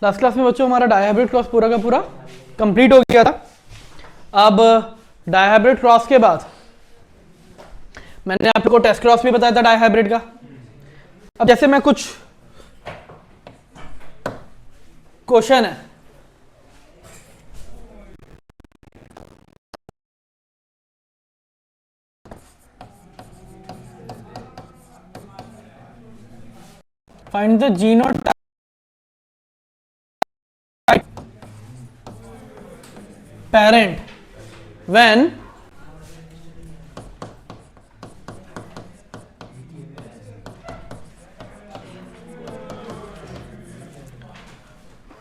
Last class में बच्चों हमारा डायहाइब्रिड क्रॉस पूरा का पूरा कंप्लीट हो गया था। अब डायहाइब्रिड क्रॉस के बाद मैंने आपको टेस्ट क्रॉस भी बताया था डायहाइब्रिड का। अब जैसे मैं कुछ क्वेश्चन है, find the genotype parent when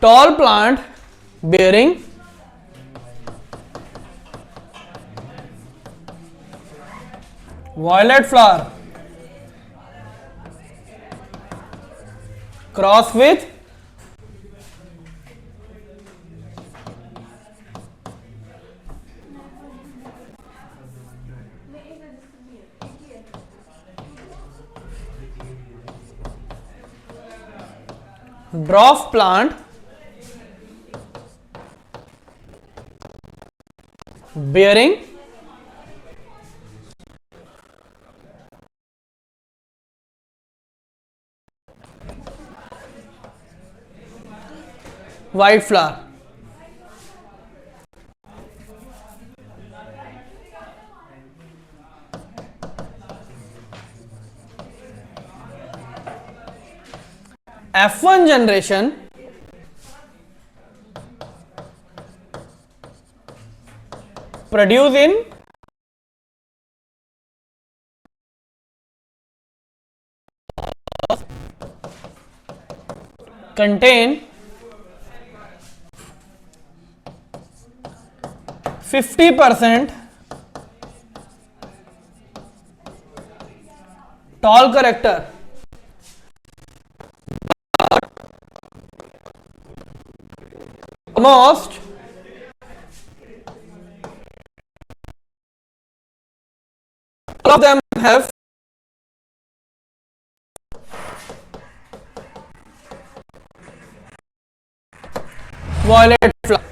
tall plant bearing violet flower cross with dwarf plant bearing white flower। F1 generation produce in contain 50% tall character almost all of them have violet flower।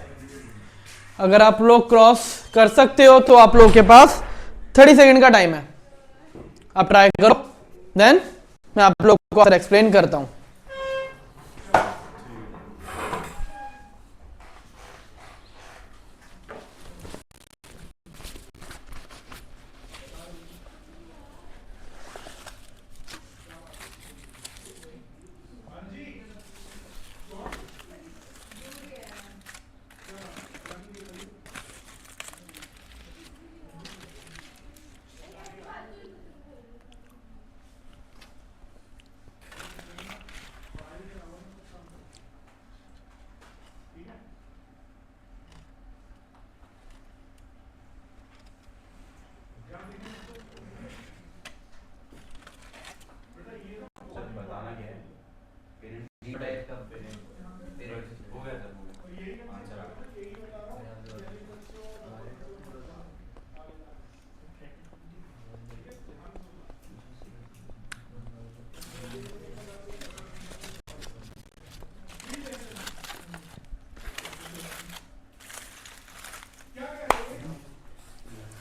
अगर आप लोग cross कर सकते हो तो आप लोगों के पास 30 सेकंड का टाइम है, आप ट्राई करो, देन मैं आप लोग को एक्सप्लेन करता हूं।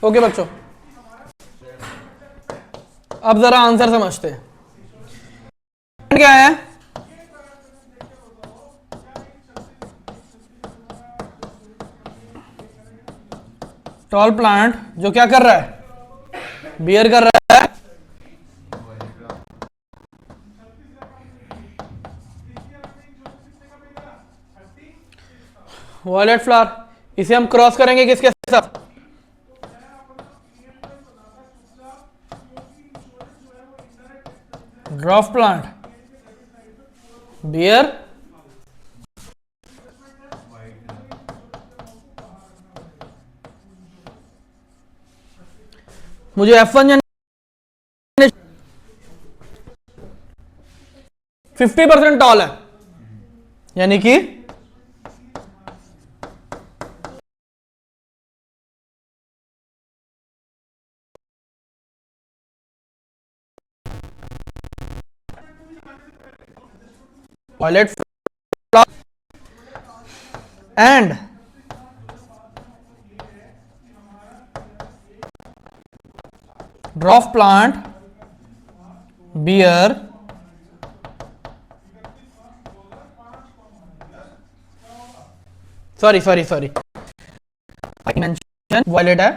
ओके बच्चों, अब जरा आंसर समझते हैं। क्या है? टॉल प्लांट जो क्या कर रहा है, बियर कर रहा है वॉयलेट फ्लावर। इसे हम क्रॉस करेंगे किसके साथ? ड्रॉफ प्लांट बियर मुझे F1 50% टॉल है, यानी कि violet flower and dwarf plant bear sorry mention violet है,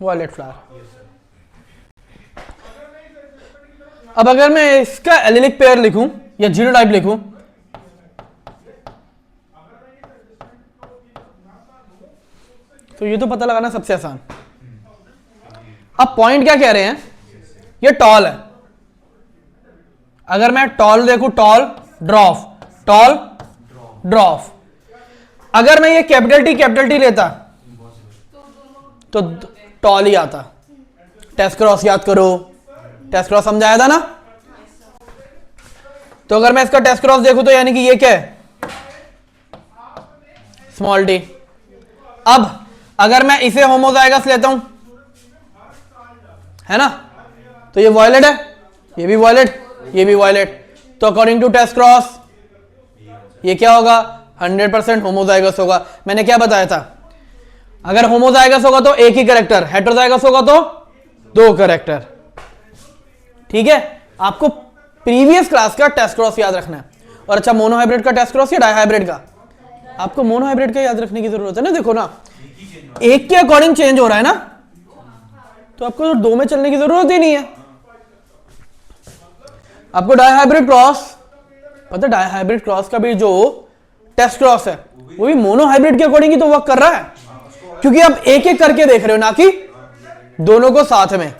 वॉयलेट फ्लावर। अब अगर मैं इसका एलिलिक पेयर लिखूं या जीनोटाइप लिखूं, तो ये तो पता लगाना सबसे आसान। अब पॉइंट क्या कह रहे हैं, ये टॉल है। अगर मैं टॉल देखूं, टॉल ड्रॉफ, अगर मैं ये कैपिटल टी लेता तो टॉल ही आता। टेस्ट क्रॉस याद करो, टेस्ट क्रॉस समझाया था ना। तो अगर मैं इसका टेस्ट क्रॉस देखूं तो यानी कि ये क्या है, स्मॉल टी। अब अगर मैं इसे होमोजाइगस लेता हूं, है ना, तो ये वॉयलेट है, ये भी वॉयलेट, ये भी वॉयलेट। तो अकॉर्डिंग टू टेस्ट क्रॉस ये क्या होगा, 100% होमोजाइगस होगा। मैंने क्या बताया था, अगर होमोजाइगस होगा तो एक ही कैरेक्टर, हेटेरोजाइगस होगा तो 2 कैरेक्टर। ठीक है, आपको प्रीवियस क्लास का टेस्ट क्रॉस याद रखना है। और अच्छा, मोनोहाइब्रिड का टेस्ट क्रॉस या डाइहाइब्रिड का, आपको मोनोहाइब्रिड का याद रखने की जरूरत है ना। देखो ना, एक के अकॉर्डिंग चेंज हो रहा है ना, तो आपको तो 2 में चलने की जरूरत ही नहीं है। आपको डाइहाइब्रिड क्रॉस पता है, डाइहाइब्रिड क्रॉस का भी जो टेस्ट क्रॉस है वो भी मोनोहाइब्रिड के अकॉर्डिंग ही तो वर्क कर रहा है, क्योंकि आप एक एक करके देख रहे हो ना कि दोनों को साथ में।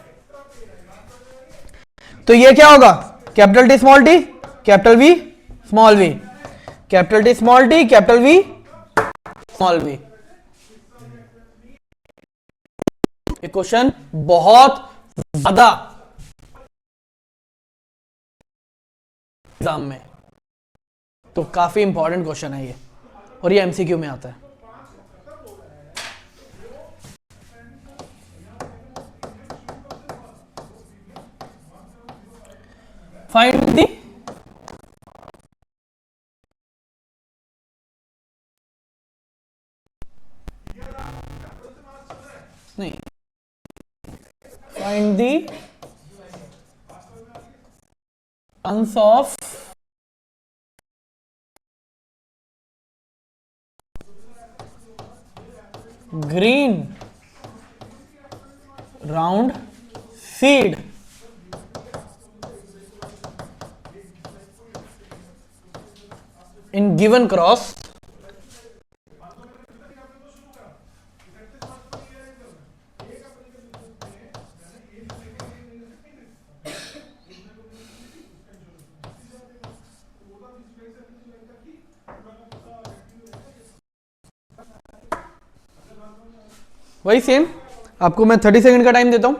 तो ये क्या होगा, capital T small T, capital V small V, capital T small T, capital V small V. ये क्वेश्चन बहुत ज्यादा एग्जाम में, तो काफी इंपॉर्टेंट क्वेश्चन है ये, और ये एमसीक्यू में आता है। फाइंड दी नहीं, find the answer of green round seed in given cross वही सेम। आपको मैं 30 सेकंड का टाइम देता हूं।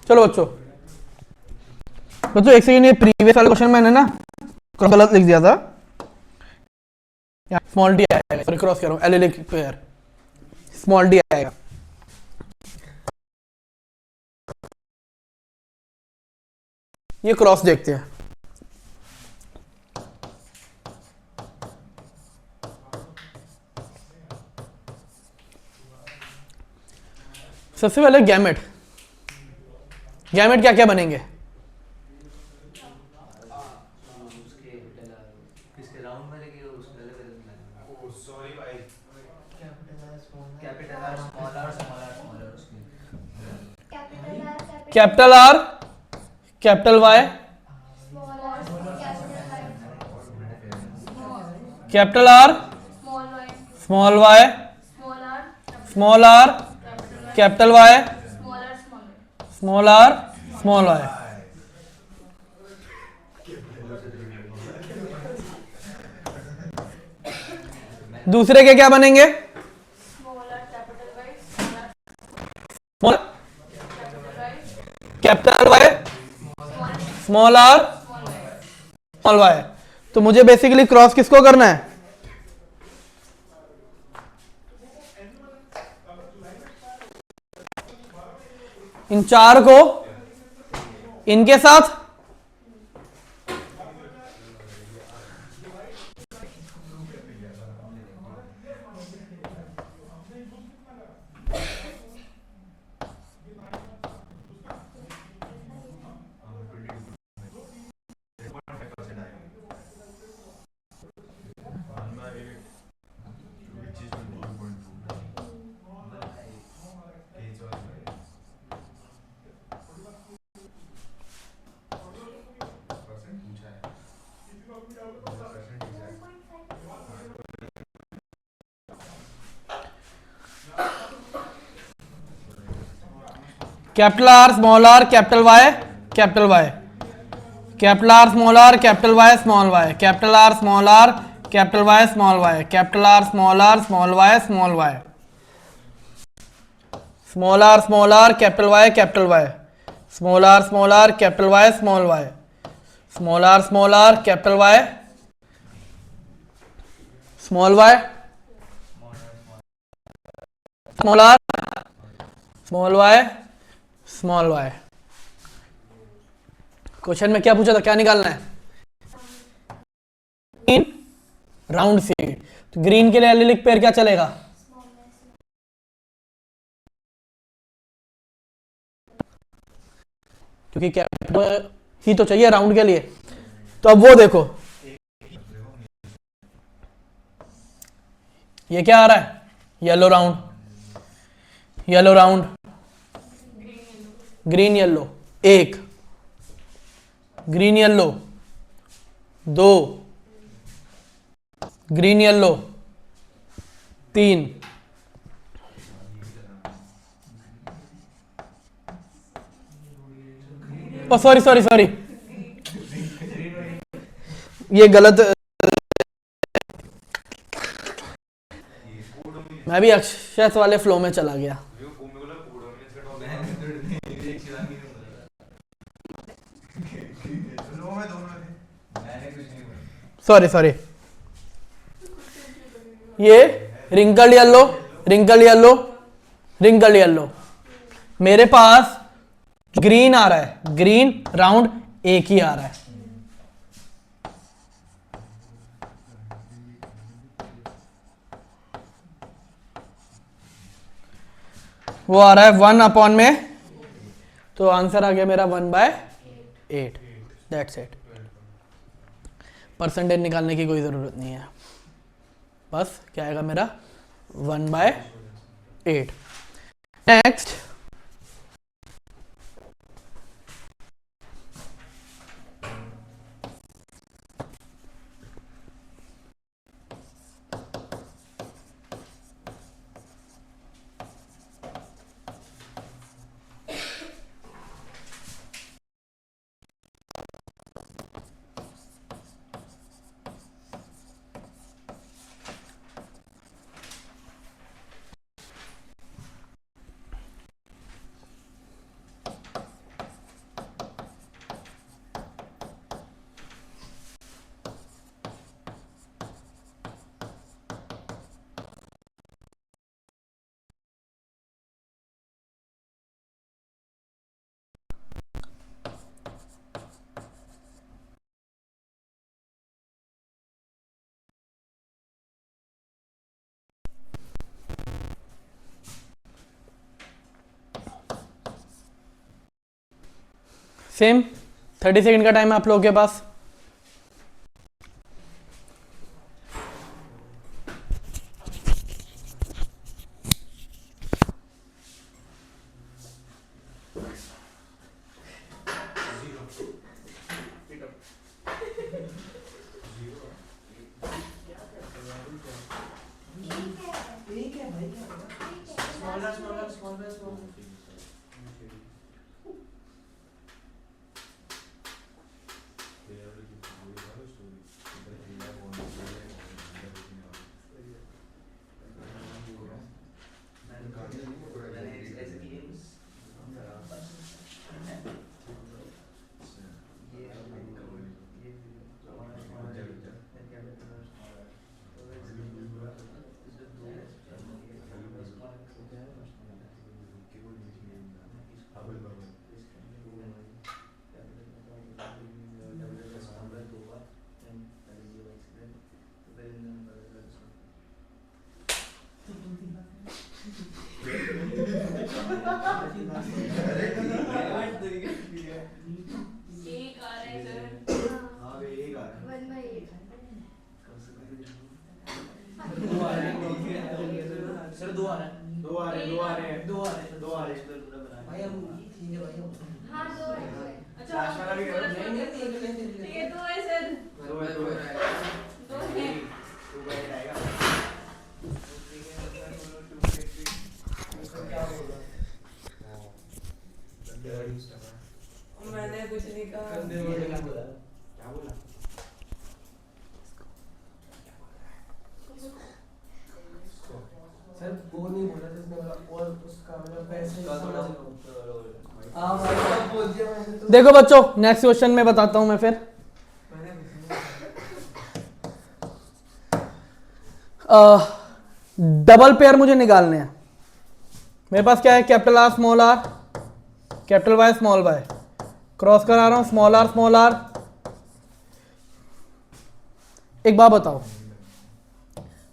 चलो बच्चों एक सेकंड, ये प्रीवियस वाला क्वेश्चन मैंने ना गलत लिख दिया था, स्मॉल डी आएगा, सॉरी क्रॉस करो, एलिलिक पेयर स्मॉल डी आएगा। ये क्रॉस देखते हैं। सबसे पहले गैमेट, गैमेट क्या क्या बनेंगे? Capital R, capital Y, capital R, small Y, small R, capital Y, small R, small Y. दूसरे के क्या बनेंगे? Small capital Y, small R, small Y. तो मुझे बेसिकली क्रॉस किसको करना है? इन चार को इनके साथ, capital R, small R, capital Y, capital Y, capital R, small R, capital Y, small Y, capital R, small R, capital Y, small Y, capital R, small R, small Y, small Y, small R, small R, capital Y, capital Y, small R, small R, capital Y, small Y, small R, small R, capital Y, small Y, small R, small Y, small Y. Question में क्या पूछा था, क्या निकालना है? Green round seed. तो green के लिए एलिलिक पेयर क्या चलेगा? क्योंकि कैपिटल ही तो चाहिए राउंड के लिए। तो अब वो देखो, ये क्या आ रहा है? Yellow round, yellow round, green yellow, एक, ग्रीन येलो, दो, ग्रीन येलो, तीन, ओ सॉरी सॉरी सॉरी, ये गलत, मैं भी अक्षत वाले फ्लो में चला गया। सॉरी सॉरी, ये wrinkle yellow, wrinkle yellow, wrinkle yellow. मेरे पास ग्रीन आ रहा है, ग्रीन राउंड एक ही आ रहा है। वो आ रहा है 1 में, तो आंसर आ गया मेरा 1/8। That's it. परसेंटेज निकालने की कोई ज़रूरत नहीं है, बस क्या आएगा मेरा 1/8। नेक्स्ट, सेम 30 सेकंड का टाइम है आप लोगों के पास। मैंने कुछ नहीं कहा। क्या बोला? सर वो नहीं बोला जिसने बोला और उसका मतलब पैसे बोल दिया मैंने तो। देखो बच्चों नेक्स्ट क्वेश्चन में बताता हूं मैं फिर। डबल पेयर मुझे निकालने हैं। मेरे पास क्या है, capital R small R, capital Y small Y, cross करा रहा हूं स्मॉल आर। एक बात बताओ,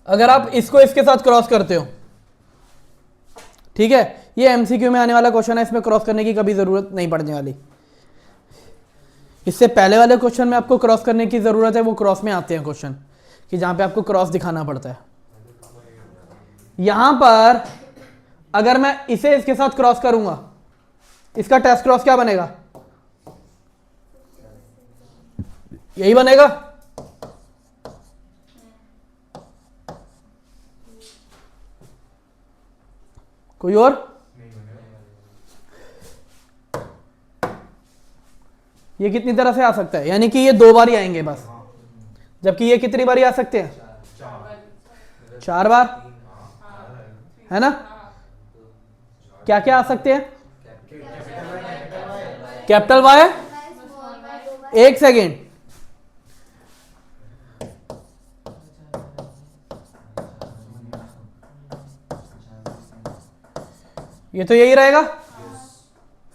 अगर आप इसको इसके साथ क्रॉस करते हो, ठीक है, ये एमसीक्यू में आने वाला क्वेश्चन है, इसमें क्रॉस करने की कभी जरूरत नहीं पड़ने वाली। इससे पहले वाले क्वेश्चन में आपको क्रॉस करने की जरूरत है, वो क्रॉस में आते हैं क्वेश्चन कि जहां पे आपको क्रॉस दिखाना पड़ता है। यहां पर अगर मैं इसे इसके साथ क्रॉस करूंगा, इसका टेस्ट क्रॉस क्या बनेगा, यही बनेगा। कोई और? ये कितनी तरह से आ सकता है, यानी कि ये 2 बार ही आएंगे बस, जबकि ये कितनी बार आ सकते हैं, 4 बार, है ना। क्या क्या आ सकते हैं, कैपिटल वाई, एक सेकेंड, ये तो यही रहेगा,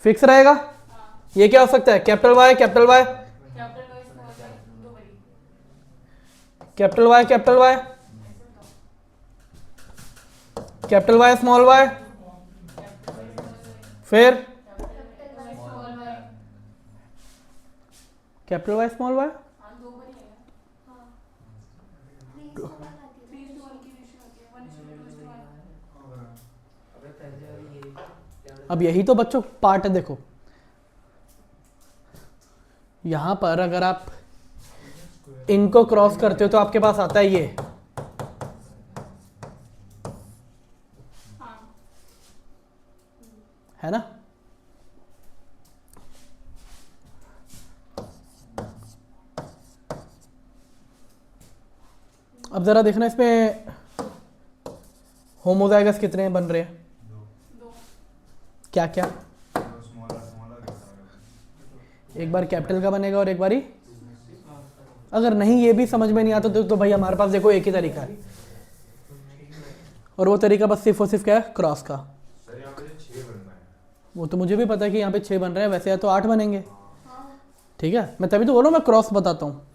फिक्स रहेगा। ये क्या हो सकता है, capital Y, capital Y, capital Y, capital Y, capital Y small Y, फिर कैपिटल वाई स्मॉल वाई, अब यही तो बच्चों पार्ट है। देखो यहां पर अगर आप इनको क्रॉस करते हो तो आपके पास आता है ये, है ना। अब जरा देखना इसमें होमोजाइगस कितने बन रहे हैं, क्या क्या, एक बार कैपिटल का बनेगा और एक बारी, अगर नहीं ये भी समझ में नहीं आता तो भाई हमारे पास देखो एक ही तरीका है, और वो तरीका बस सिर्फ और सिर्फ क्या है, क्रॉस का। वो तो मुझे भी पता है कि यहाँ पे 6 बन रहे हैं, वैसे है तो 8 बनेंगे, ठीक है। मैं तभी तो बोलो मैं क्रॉस बताता हूँ।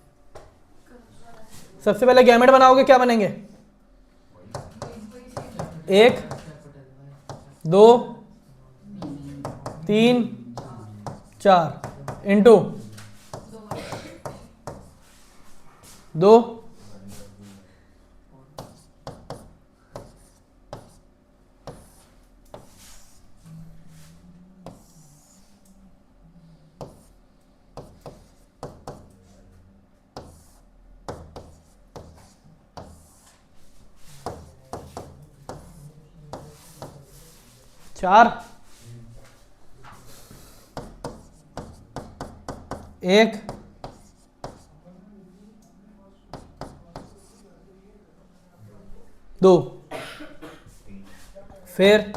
सबसे पहले गैमेट बनाओगे, क्या बनेंगे, 1 2 3 4, इंटू 2 4 1 2 फिर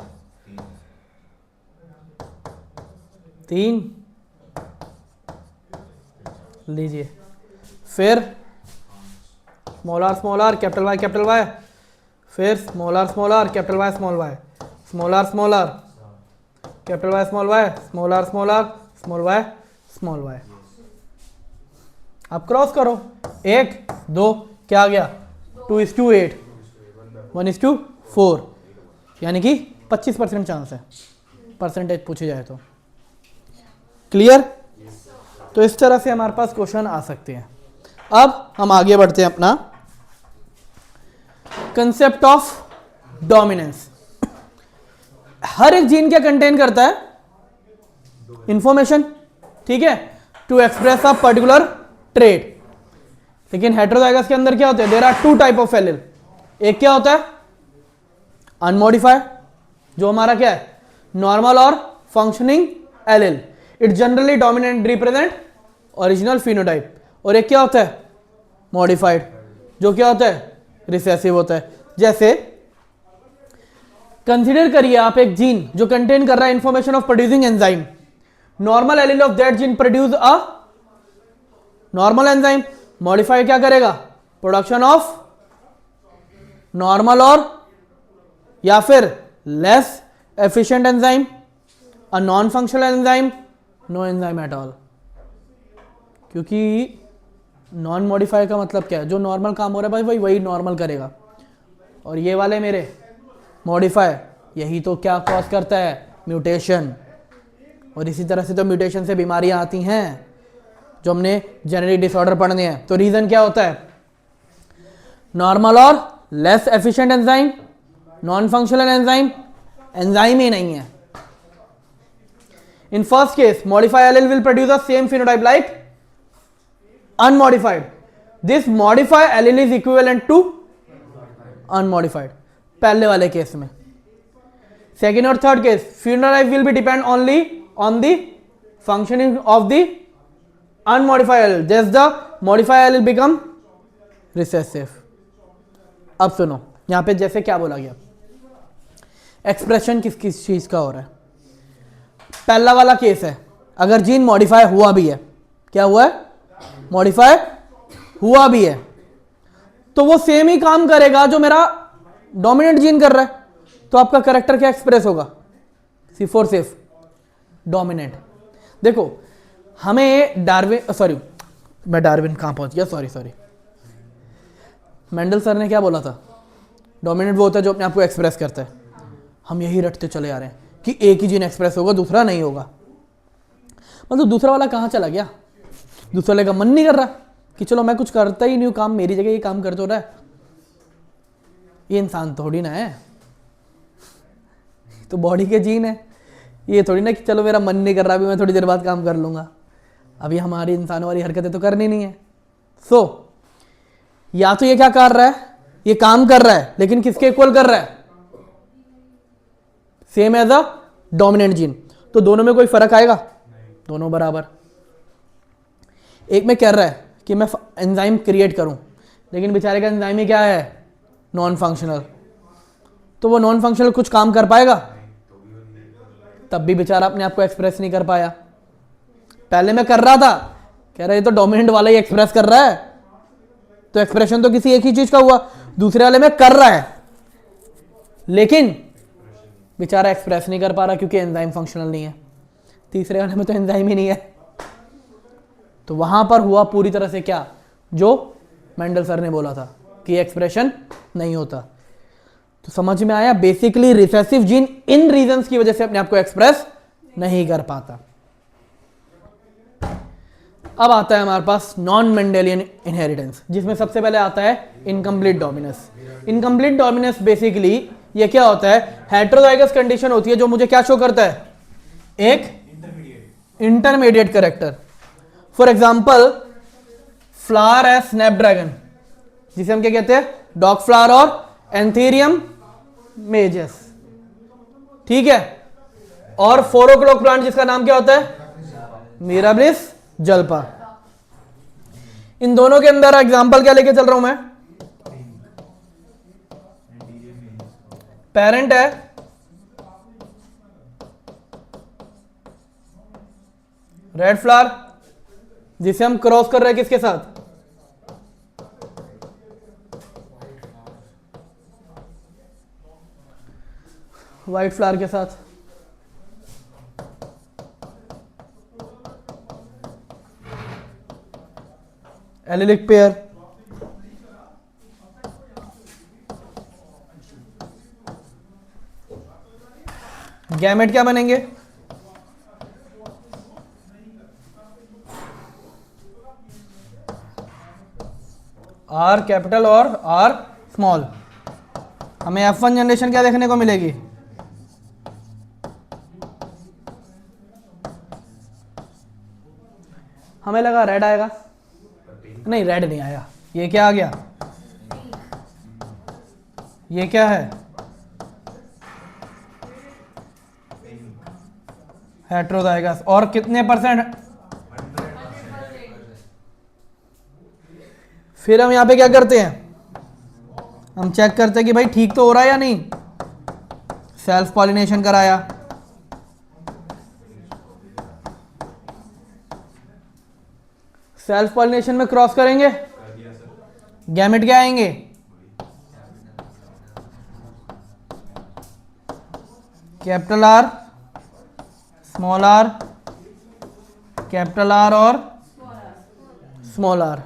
3 लीजिए, फिर स्मॉल आर कैपिटल वाई, फिर small R capital Y small R capital Y small R small Y. आप क्रॉस करो, 1 2 क्या आ गया, 2:8 1:4, यानी कि 25% चांस है, परसेंटेज पूछी जाए तो। क्लियर? तो इस तरह से हमारे पास क्वेश्चन आ सकते हैं। अब हम आगे बढ़ते हैं अपना कंसेप्ट ऑफ डोमिनेंस। हर एक जीन क्या कंटेन करता है, इंफॉर्मेशन, ठीक है, to express a particular trait. लेकिन हेटेरोजाइगस के अंदर क्या होता है, there are 2 type of allele. एक क्या होता है, अनमॉडिफाइड, जो हमारा क्या है, नॉर्मल और functioning allele, it generally dominant represent original phenotype. और एक क्या होता है, मॉडिफाइड, जो क्या होता है, रिसेसिव होता है। जैसे कंसीडर करिए आप एक जीन जो कंटेन कर रहा है information of producing enzyme, normal allele of that gene produce a normal enzyme, modify क्या करेगा, प्रोडक्शन ऑफ नॉर्मल और या फिर less efficient enzyme, a non functional enzyme, no enzyme at all. क्योंकि नॉन मॉडिफाई का मतलब क्या है, जो नॉर्मल काम हो रहा है भाई वही नॉर्मल करेगा, और ये वाले मेरे मॉडिफाई, यही तो क्या कॉज करता है, म्यूटेशन। और इसी तरह से तो म्यूटेशन से बीमारियां आती हैं जो हमने जेनेटिक डिसऑर्डर पढ़ने हैं। तो रीजन क्या होता है, नॉर्मल और less efficient enzyme, non functional enzyme, enzyme ही नहीं है। In first case modify allele will produce the same phenotype like unmodified. This modify allele is equivalent to unmodified, पहले वाले केस में। सेकेंड और third case phenotype will be depend only on the functioning of the unmodified allele, just the modified allele become recessive. अब सुनो यहां पे जैसे क्या बोला गया, एक्सप्रेशन किस किस चीज का हो रहा है। पहला वाला केस है, अगर जीन मॉडिफाई हुआ भी है, क्या हुआ है, मॉडिफाई हुआ भी है, तो वो सेम ही काम करेगा जो मेरा डोमिनेंट जीन कर रहा है। तो आपका कैरेक्टर क्या एक्सप्रेस होगा, C4 सिर्फ डोमिनेंट। देखो हमें डार्विन कहां पहुंच गया, सॉरी मेंडल सर ने क्या बोला था, डोमिनेंट वो होता है जो अपने आप को एक्सप्रेस करता है। हम यही रटते चले आ रहे हैं कि एक ही जीन एक्सप्रेस होगा, दूसरा नहीं होगा। मतलब दूसरा वाला कहां चला गया, दूसरे वाले का मन नहीं कर रहा कि चलो मैं कुछ करता ही नहीं हूं काम, मेरी जगह ये काम कर तो रहा है। ये इंसान थोड़ी ना है, तो बॉडी के जीन है। ये थोड़ी ना कि चलो मेरा मन नहीं कर रहा, अभी मैं थोड़ी देर बाद काम कर लूंगा। अभी हमारी इंसानों वाली हरकतें तो करनी नहीं है। सो या तो ये क्या कर रहा है, ये काम कर रहा है लेकिन किसके इक्वल कर रहा है, same as a dominant gene. तो दोनों में कोई फर्क आएगा, दोनों बराबर। एक में कह रहा है कि मैं एंजाइम क्रिएट करूं, लेकिन बेचारे का एंजाइम ही क्या है, नॉन फंक्शनल। तो वो नॉन फंक्शनल कुछ काम कर पाएगा, तब भी बेचारा अपने आप को एक्सप्रेस नहीं कर पाया। पहले मैं कर रहा था, कह रहा है ये तो डोमिनेंट वाला ही एक्सप्रेस कर रहा है, तो एक्सप्रेशन तो किसी एक ही चीज का हुआ। दूसरे वाले में कर रहा है लेकिन बेचारा एक्सप्रेस नहीं कर पा रहा क्योंकि एंजाइम फंक्शनल नहीं है। तीसरे वाले में तो एंजाइम ही नहीं है। तो वहां पर हुआ पूरी तरह से क्या, जो मेंडल सर ने बोला था कि एक्सप्रेशन नहीं होता। तो समझ में आया, basically recessive gene in reasons की वजह से अपने आप को एक्सप्रेस नहीं कर पाता। अब आता है हमारे पास नॉन मेंडेलियन इनहेरिटेंस, जिसमें सबसे पहले आता है incomplete dominance. Incomplete dominance basically ये क्या होता है, हेटेरोजाइगस कंडीशन होती है जो मुझे क्या शो करता है, एक intermediate character. For example flower है स्नैपड्रैगन, जिसे हम क्या कहते हैं, डॉग फ्लावर और एंथेरियम मेजस, ठीक है। और 4 o'clock प्लांट जिसका नाम क्या होता है, मिराबिलिस जल्पा। इन दोनों के अंदर एग्जांपल क्या लेके चल रहा हूं मैं, पेरेंट है रेड फ्लावर, जिसे हम क्रॉस कर रहे हैं किसके साथ, व्हाइट फ्लावर के साथ। एलिलिक पेयर, गैमेट क्या बनेंगे, आर कैपिटल और आर स्मॉल। हमें F1 जनरेशन क्या देखने को मिलेगी, हमें लगा रेड आएगा, नहीं रेड नहीं आया, ये क्या आ गया, ये क्या है, हेटेरोजाइगस। और कितने परसेंट, फिर हम यहां पे क्या करते हैं, हम चेक करते हैं कि भाई ठीक तो हो रहा है या नहीं, सेल्फ पॉलिनेशन कराया, सेल्फ पॉलिनेशन में क्रॉस करेंगे, गैमेट क्या आएंगे, capital R small R, capital R और स्मॉल आर।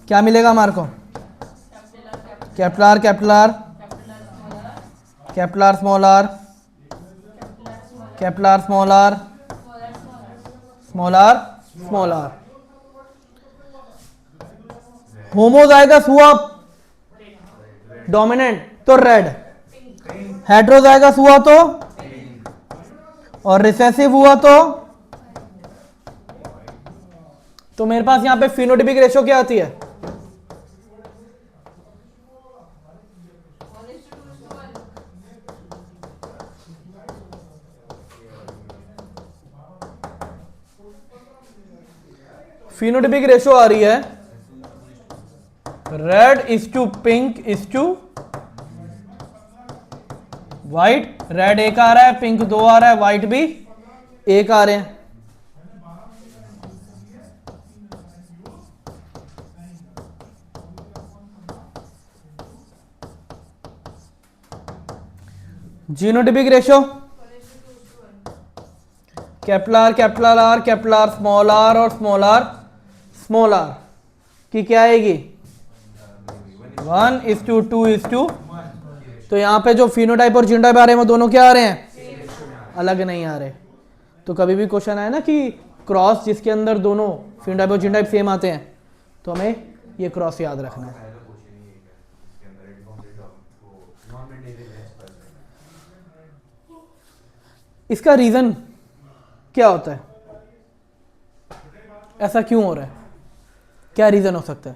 क्या मिलेगा हमारे को, capital R capital R, capital R small R, capital R small R, small R small R. Homozygous हुआ डोमिनेंट तो रेड, हेटेरोजाइगस हुआ तो, और रिसेसिव हुआ तो मेरे पास यहां पे फिनोटाइपिक रेशियो क्या आती है, फिनोटाइपिक रेशियो आ रही है red is to pink is to white. Red एक आ रहा है, पिंक 2 आ रहा है, व्हाइट भी 1 आ रहे हैं। Genotypic ratio capital R capital R capital R small R और स्मॉल आर की क्या आएगी, 1:2:, तो यहां पे जो फिनोटाइप और जीनोटाइप आ रहे हैं वो दोनों क्या आ रहे हैं, अलग नहीं आ रहे। तो कभी भी क्वेश्चन आए ना कि क्रॉस जिसके अंदर दोनों फिनोटाइप और जीनोटाइप सेम आते हैं, तो हमें ये क्रॉस याद रखना है। इसका रीजन क्या होता है, ऐसा क्यों हो रहा है, क्या रीजन हो सकता है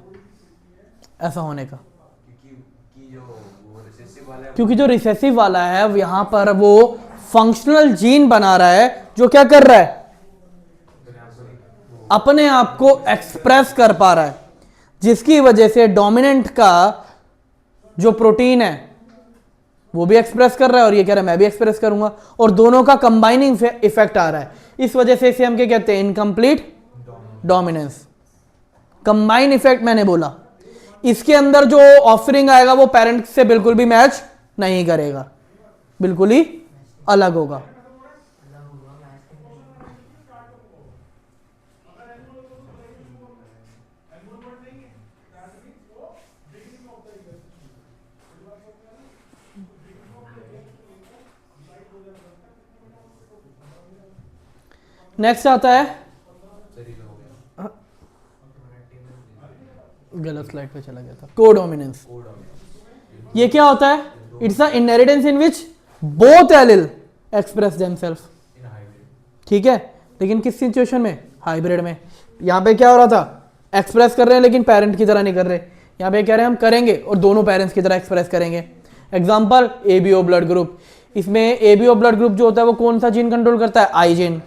ऐसा होने का, क्योंकि जो रिसेसिव वाला है यहां पर वो फंक्शनल जीन बना रहा है जो क्या कर रहा है, अपने आप को एक्सप्रेस कर पा रहा है, जिसकी वजह से डोमिनेंट का जो प्रोटीन है वो भी एक्सप्रेस कर रहा है और ये कह रहा है मैं भी एक्सप्रेस करूंगा, और दोनों का कंबाइनिंग इफेक्ट आ रहा है। इस वजह से इसे हम क्या कहते हैं, इनकम्प्लीट डोमिनेंस। कंबाइन इफेक्ट मैंने बोला, इसके अंदर जो ऑफरिंग आएगा वो पेरेंट से बिल्कुल भी मैच नहीं करेगा, बिल्कुल ही अलग होगा। नेक्स्ट आता है, गलत स्लाइड पे चला गया था, कोडोमिनेंस। ये क्या होता है? It's a inheritance in which both allele express themselves. ठीक है, लेकिन किस सिचुएशन में? हाइब्रिड में। यहाँ पे क्या हो रहा था? एक्सप्रेस कर रहे हैं लेकिन पेरेंट की तरह नहीं कर रहे। यहाँ पे कह रहे हैं हम करेंगे और दोनों पेरेंट्स की तरह एक्सप्रेस करेंगे। Example ABO blood group. इसमें एबीओ ब्लड ग्रुप जो होता है वो कौन सा जीन कंट्रोल करता है? आई जीन।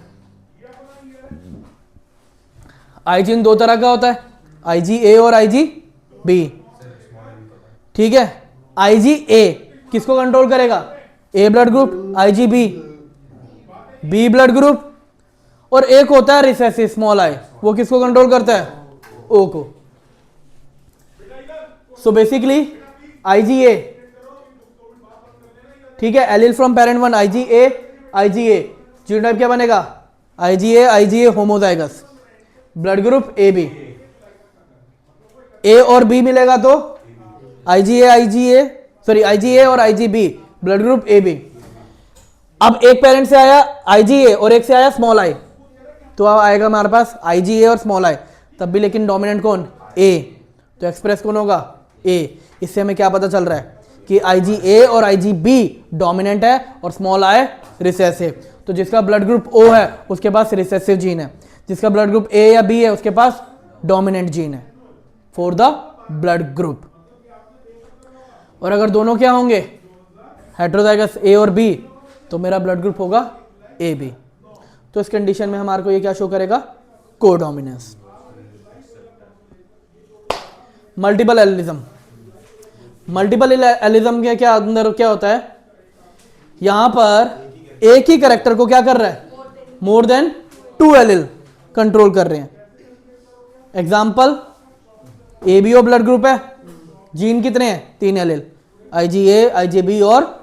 आई जीन दो तरह का होता है, IgA और IgB। ठीक है, IgA किसको कंट्रोल करेगा? A blood group, IgB B blood group, और एक होता है रिसेसिव स्मॉल आई, वो किसको कंट्रोल करता है? O को। सो बेसिकली IgA, ठीक है, allele from parent one IgA genotype क्या बनेगा? IgA homozygous, blood group AB। A और B मिलेगा तो IgA और IgB, ब्लड ग्रुप AB। अब एक पेरेंट से आया IgA और एक से आया स्मॉल आई, तो अब आएगा हमारे पास IgA और स्मॉल आई, तब भी लेकिन डोमिनेंट कौन? A। तो एक्सप्रेस कौन होगा? A। इससे हमें क्या पता चल रहा है कि IgA और IgB डोमिनेंट है और स्मॉल आई रिसेसिव। तो जिसका ब्लड ग्रुप O है उसके पास रिसेसिव जीन है, जिसका ब्लड ग्रुप A या B है उसके पास डोमिनेंट जीन है फॉर द ब्लड ग्रुप। और अगर दोनों क्या होंगे? हेटेरोजाइगस A और B, तो मेरा ब्लड ग्रुप होगा AB। तो इस कंडीशन में हमारे को ये क्या शो करेगा? Codominance. Multiple allelism. Multiple allelism के क्या अंदर क्या होता है? यहां पर एक ही कैरेक्टर को क्या कर रहा है? मोर देन 2 एलिल कंट्रोल कर रहे हैं। एग्जाम्पल एबीओ ब्लड ग्रुप है, जीन कितने हैं? 3 एलिल, IgA, IgB और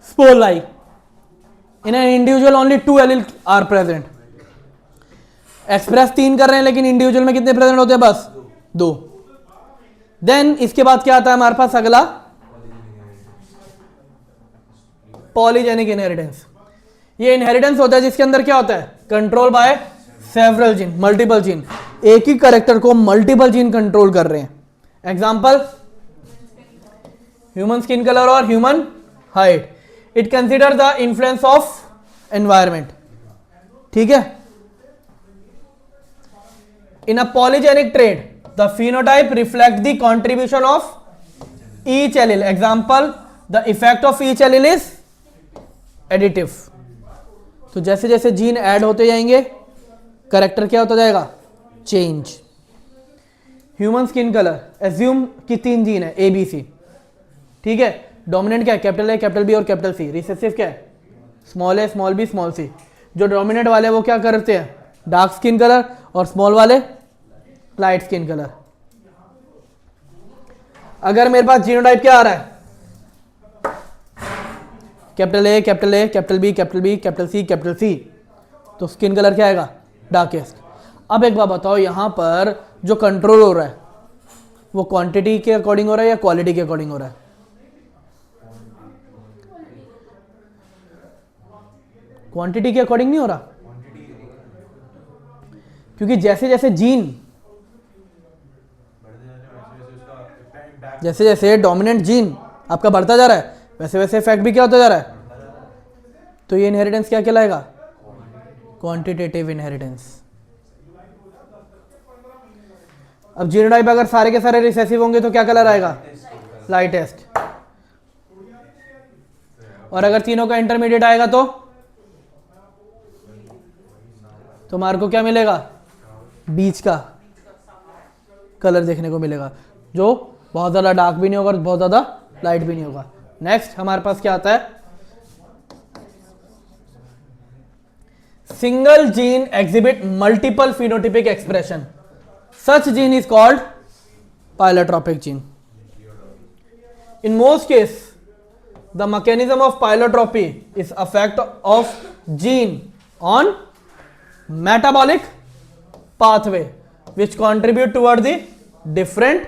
small I. In an individual only 2 allele are present. Express 3 कर रहे हैं लेकिन इंडिविजुअल में कितने प्रेजेंट होते हैं? बस 2। देन इसके बाद क्या आता है हमारे पास? अगला पॉलीजेनिक इनहेरिटेंस। ये इनहेरिटेंस होता है जिसके अंदर क्या होता है? Control by several gene, multiple gene. एक ही कैरेक्टर को मल्टीपल जीन कंट्रोल कर रहे हैं। एग्जांपल ह्यूमन स्किन कलर और human height. It consider the influence of environment. ठीक है, in a polygenic trait the phenotype reflect the contribution of each allele. Example, the effect of each allele is additive. तो जैसे जैसे gene add होते जाएंगे character क्या होता जाएगा? Change. Human skin colour, assume कि 3 जीन है ABC। ठीक है, डोमिनेंट क्या है? कैपिटल A, कैपिटल B और कैपिटल C। रिसेसिव क्या है? Small a, small b, small c। जो डोमिनेंट वाले वो क्या करते हैं? डार्क स्किन कलर, और स्मॉल वाले लाइट स्किन कलर। अगर मेरे पास जीनोटाइप क्या आ रहा है? Capital A, capital A, capital B, capital B, capital C, capital C, तो स्किन कलर क्या आएगा? डार्केस्ट। अब एक बात बताओ, यहां पर जो कंट्रोल हो रहा है वो क्वांटिटी के अकॉर्डिंग हो रहा है या क्वालिटी के अकॉर्डिंग हो रहा है? क्वांटिटी के अकॉर्डिंग नहीं हो रहा, क्योंकि जैसे जैसे जीन, जैसे जैसे डोमिनेंट जीन आपका बढ़ता जा रहा है वैसे वैसे इफेक्ट भी क्या होता जा रहा है। तो ये इनहेरिटेंस क्या कहलाएगा? Quantitative inheritance. अब जीनोटाइप अगर सारे के सारे रिसेसिव होंगे तो क्या कलर आएगा? लाइटेस्ट। और अगर तीनों का इंटरमीडिएट आएगा तो हमारे को क्या मिलेगा? बीच का कलर देखने को मिलेगा, जो बहुत ज्यादा डार्क भी नहीं होगा और बहुत ज्यादा लाइट भी नहीं होगा। नेक्स्ट हमारे पास क्या आता है? Single gene exhibit multiple phenotypic expression, such gene is called pleiotropic gene. In most case the mechanism of pleiotropy is affect of gene on metabolic pathway which contribute toward the different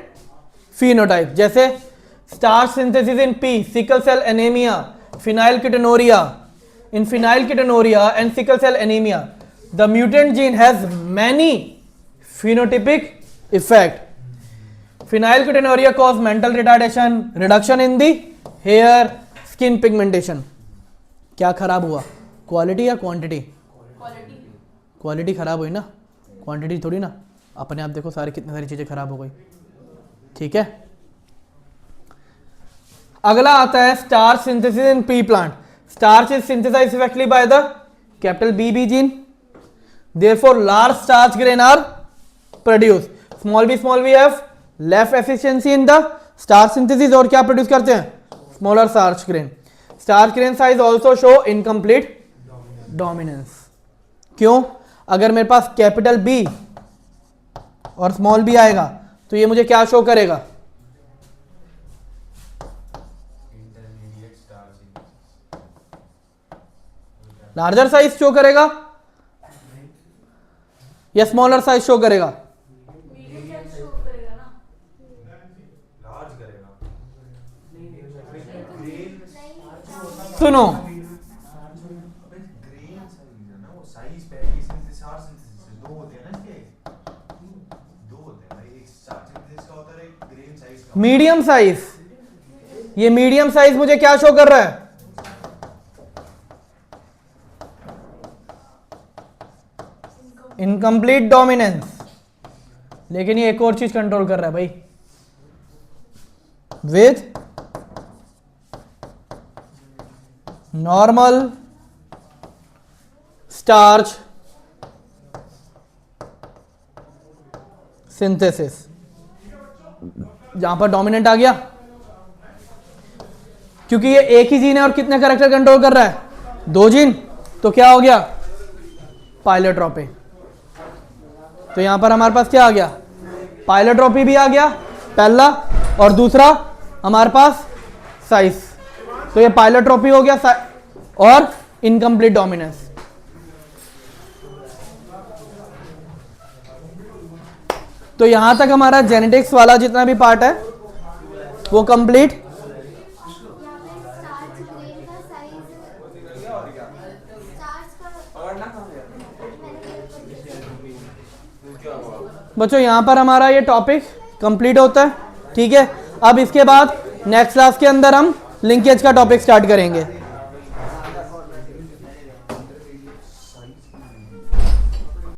phenotype, जैसे starch synthesis in P, sickle cell anemia, phenylketonuria, in phenylketonuria and sickle cell anemia, the mutant gene has many phenotypic effect. Phenylketonuria cause mental retardation, reduction in the hair, skin pigmentation. क्या खराब हुआ, quality या quantity? Quality खराब हुई ना, quantity थोड़ी ना. अपने आप देखो सारी कितनी सारी चीजें खराब हो गई. ठीक है. अगला आता है starch synthesis in pea plant. Starch is synthesized effectively by the capital B gene. Therefore large starch grain are produce. Small B have less efficiency in the starch synthesis और क्या प्रोड्यूस करते हैं? Smaller starch grain. Starch grain size also show incomplete dominance. क्यों? अगर मेरे पास capital B और small B आएगा तो ये मुझे क्या शो करेगा? लार्जर साइज शो करेगा या स्मॉलर साइज शो करेगा? सुनो, मीडियम साइज. ये मीडियम साइज मुझे क्या शो कर रहा है? Incomplete dominance. लेकिन ये एक और चीज कंट्रोल कर रहा है भाई, विथ नॉर्मल स्टार्च सिंथेसिस. जहां पर डोमिनेंट आ गया, क्योंकि ये एक ही जीन है और कितने कैरेक्टर कंट्रोल कर रहा है? 2 जीन. तो क्या हो गया? पाइलोट्रोपी. तो यहां पर हमारे पास क्या आ गया? पाइलोट्रोपी भी आ गया पहला, और दूसरा हमारे पास साइज. तो ये पाइलोट्रोपी हो गया और इनकम्प्लीट डोमिनेंस. तो यहां तक हमारा जेनेटिक्स वाला जितना भी पार्ट है वो कंप्लीट. बच्चों यहां पर हमारा ये टॉपिक कंप्लीट होता है. ठीक है. अब इसके बाद नेक्स्ट क्लास के अंदर हम लिंकेज का टॉपिक स्टार्ट करेंगे.